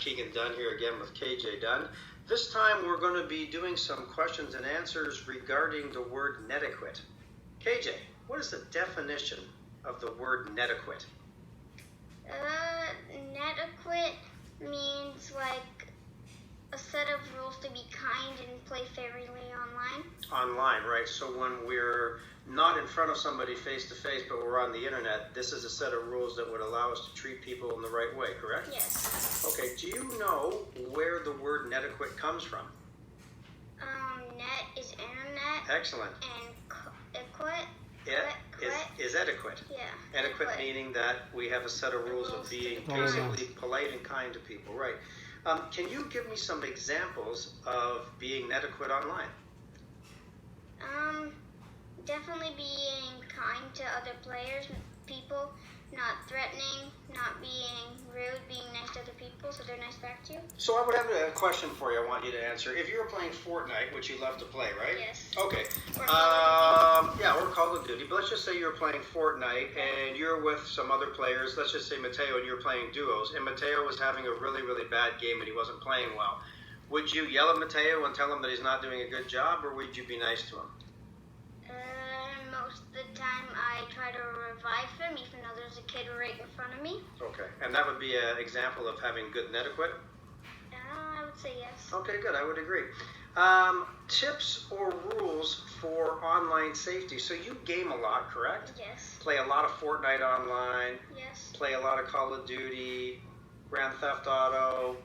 Keegan Dunn here again with KJ Dunn. This time we're going to be doing some questions and answers regarding the word Netiquitte. KJ, what is the definition of the word Netiquitte? Netiquette means like a set of rules to be kind and play fairly online. Online, right? So when we're not in front of somebody face to face, but we're on the internet, this is a set of rules that would allow us to treat people in the right way, correct? Yes. Okay, do you know where the word Netiquitte comes from? Net is internet. Excellent. And equite. Is etiquette. Yeah. Etiquette meaning that we have a set of rules of being basically polite and kind to people, right? Can you give me some examples of being Netiquitte online? Definitely being kind to other players, people, not threatening, not being rude, being nice to other people so they're nice back to you. So I would have a question for you I want you to answer. If you were playing Fortnite, which you love to play, right? Yes. Okay. Or Call of Duty. But let's just say you're playing Fortnite and you're with some other players. Let's just say Mateo and you're playing duos. And Mateo was having a really, really bad game and he wasn't playing well. Would you yell at Mateo and tell him that he's not doing a good job, or would you be nice to him? Most of the time I try to revive him, even though there's a kid right in front of me. Okay. And that would be an example of having good Netiquette? I would say yes. Okay, good. I would agree. Tips or rules for online safety. So you game a lot, correct? Yes. Play a lot of Fortnite online. Yes. Play a lot of Call of Duty, Grand Theft Auto.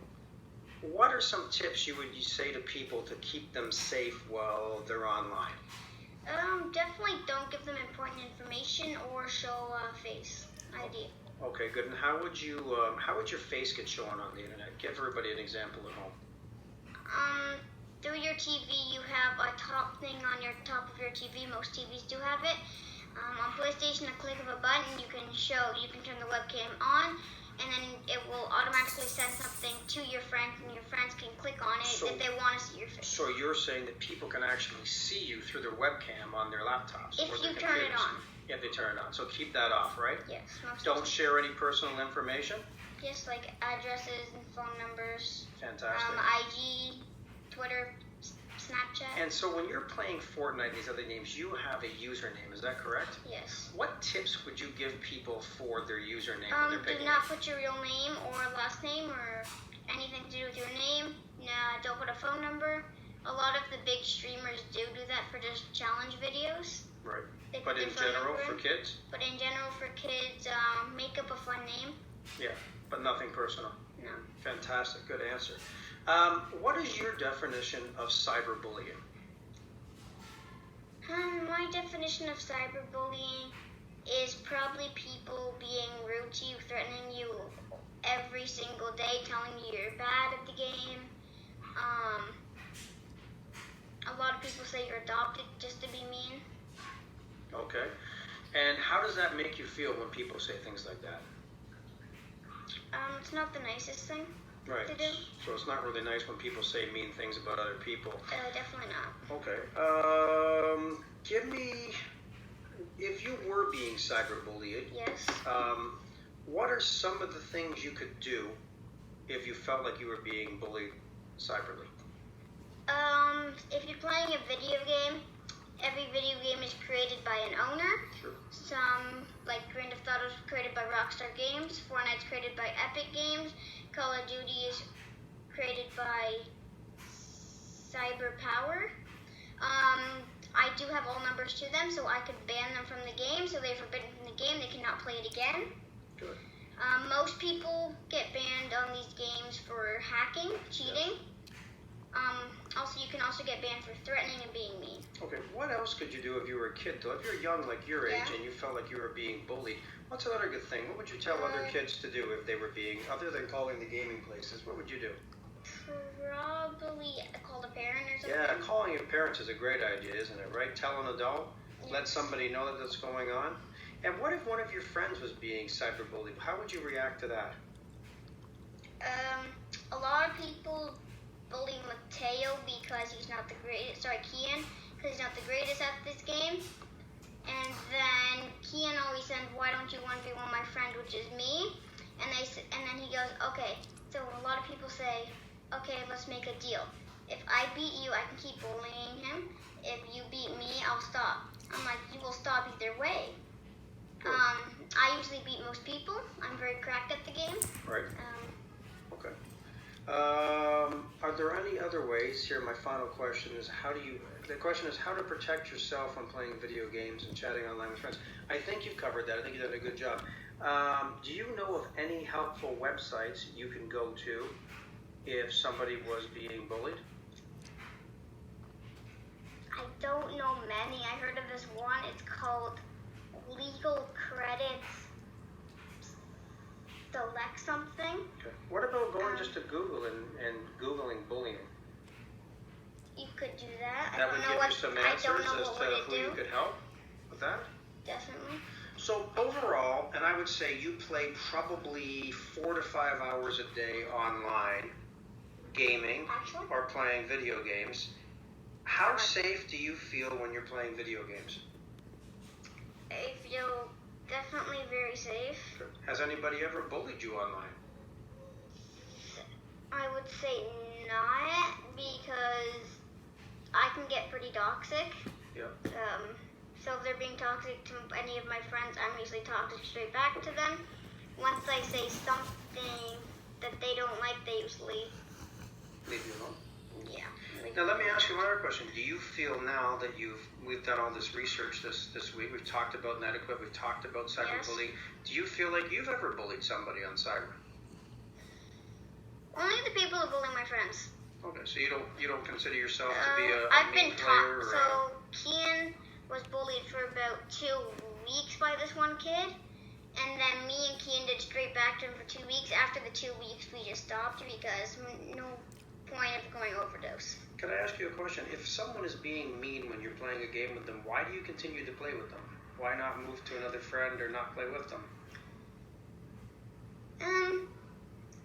What are some tips you would say to people to keep them safe while they're online? Definitely don't give them important information or show face ID. Okay, good. And how would your face get shown on the internet? Give everybody an example at home. Through your TV, you have a top thing on your top of your TV. Most TVs do have it. On PlayStation, a click of a button, you can turn the webcam on, and then it will automatically send something to your friends, and your friends can click on it if they want to see your face. So you're saying that people can actually see you through their webcam on their laptops? If you turn it on. Yeah, they turn it on. So keep that off, right? Yes. Don't share any personal information? Yes, like addresses and phone numbers. Fantastic. IG, Twitter, Snapchat. And so when you're playing Fortnite and these other games, you have a username, is that correct? Yes. What tips would you give people for their username when they're picking Do not put your real name or last name or anything to do with your name. Don't put a phone number. A lot of the big streamers do that for just challenge videos. Right. But in general for kids? But in general for kids, make up a fun name. Yeah, but nothing personal. No. Fantastic. Good answer. What is your definition of cyberbullying? My definition of cyberbullying is probably people being rude to you, threatening you every single day, telling you you're bad at the game. A lot of people say you're adopted just to be mean. Okay. And how does that make you feel when people say things like that? It's not the nicest thing. Right. To do. So it's not really nice when people say mean things about other people. Definitely not. Okay. Give me, if you were being cyberbullied, yes. What are some of the things you could do if you felt like you were being bullied cyberly? If you're playing a video game, every video game is created by an owner. Sure. Some, like Grand Theft Auto, is created by Rockstar Games. Fortnite's created by Epic Games. Call of Duty is created by CyberPower. I do have all numbers to them, so I could ban them from the game. So they're forbidden from the game. They cannot play it again. Good. Most people get banned on these games for hacking, cheating. Also, you can also get banned for threatening and being mean. Okay, what else could you do if you were a kid, though? If you're young like your age and you felt like you were being bullied, what's another good thing? What would you tell other kids to do if they were being, other than calling the gaming places, what would you do? Probably call the parent or something. Yeah, calling your parents is a great idea, isn't it, right? Tell an adult, let somebody know that that's going on. And what if one of your friends was being cyberbullied? How would you react to that? A lot of people bully Mateo because he's not the greatest. Sorry, Kian, because he's not the greatest at this game. And then Kian always said, "Why don't you 1v1 my friend, which is me?" And then he goes, "Okay, So a lot of people say, okay, let's make a deal. If I beat you, I can keep bullying him. If you beat me, I'll stop. I'm like, you will stop either way. Good. I usually beat most people. I'm very cracked at the game. Right. Okay. Are there any other ways? Here, my final question is: the question is how to protect yourself when playing video games and chatting online with friends. I think you've covered that. I think you've done a good job. Do you know of any helpful websites you can go to if somebody was being bullied? I don't know many. I heard of this one. It's called Legal Credits Select something. Okay. What about going just to Google and Googling bullying? You could do that. That would give you some answers as to who you could help with that? Definitely. So overall, and I would say you play probably 4 to 5 hours a day online, gaming or playing video games. How safe do you feel when you're playing video games? I feel definitely very safe. Has anybody ever bullied you online? I would say not, because I can get pretty toxic. Yeah. So if they're being toxic to any of my friends, I'm usually toxic straight back to them. Once I say something that they don't like, they usually leave you alone. Yeah. Now let me ask you another question. Do you feel now that we've done all this research this week, we've talked about Netiquitte, we've talked about cyberbullying, do you feel like you've ever bullied somebody on cyber? Only the people who bully my friends. Okay, so you don't consider yourself to be a I've mean been player? taught. So Kian was bullied for about 2 weeks by this one kid, and then me and Kian did straight back to him for 2 weeks. After the 2 weeks, we just stopped because no point of going overdose. Can I ask you a question? If someone is being mean when you're playing a game with them, why do you continue to play with them? Why not move to another friend or not play with them?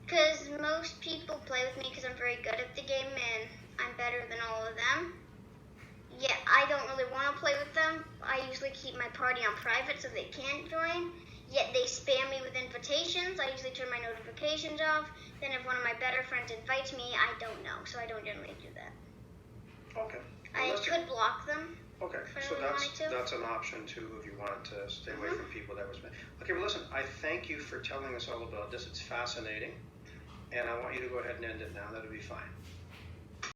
Because most people play with me because I'm very good at the game and I'm better than all of them. Yeah, I don't really want to play with them. I usually keep my party on private so they can't join. Yet they spam me with invitations. I usually turn my notifications off. Then if one of my better friends invites me, I don't know. So I don't generally do that. Okay. Well, I could block them. Okay, so that's an option too if you wanted to stay away from people that was. Okay, well listen, I thank you for telling us all about this. It's fascinating, and I want you to go ahead and end it now. That'll be fine.